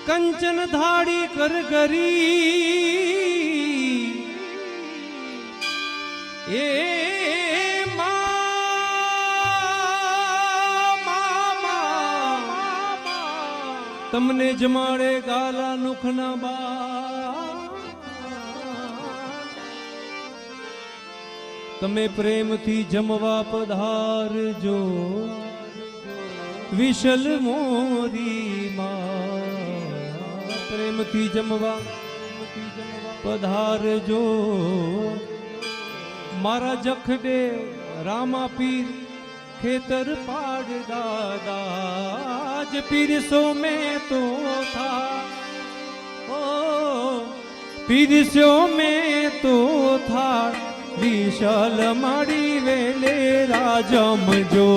કંચન ધાડી કર ગરી એ તમને જમાડે ગાલા નુખના બા તમે પ્રેમથી જમવા પધારજો વિશલ મોરી માં પ્રેમથી જમવા પધારજો મારા જખડે રામા પીર ખેતર પાડ દાદા જ પીરસો મેં તો થા ઓ પીરસો મેં તો થા વિશાલ માડી વેલે રાજમજો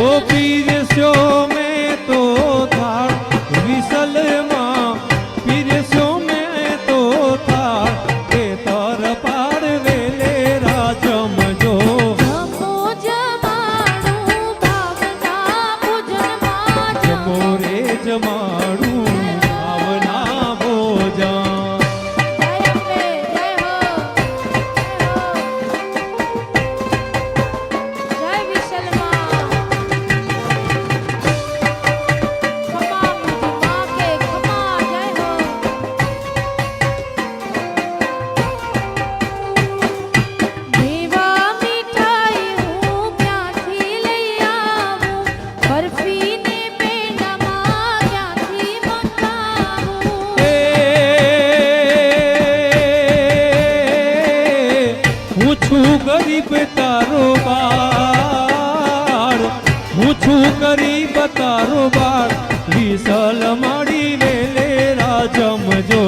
ઓ પીરસો મેં તો થા વિશાલ ગરીબ તારો બાળ હું છું ગરીબ તારો બાળ વિશાલ માડી વેલે રાજમજો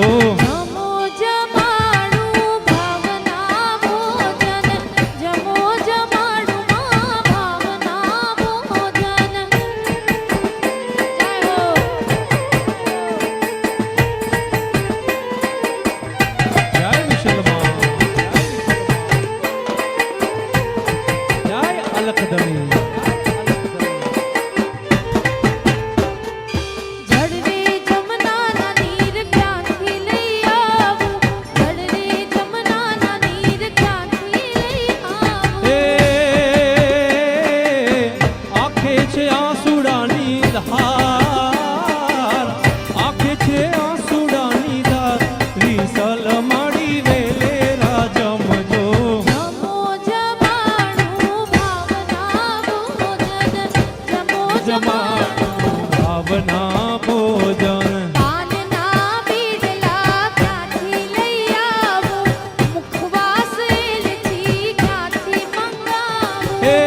ભાવના ભોજન પાનના બીડલા ક્યાંથી લઈ આવું મુખવાસ એલચી ક્યાંથી મંગાવું હે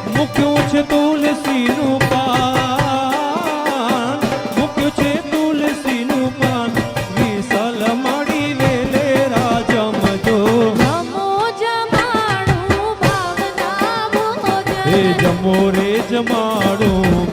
મૂક્યું છે તુલસીનું પાન મૂક્યું છે તુલસીનું પાન વિશાલ માડી વેલે રાજમજો જમો જમાડું ભાવના ભોજન જમો રે જમાડું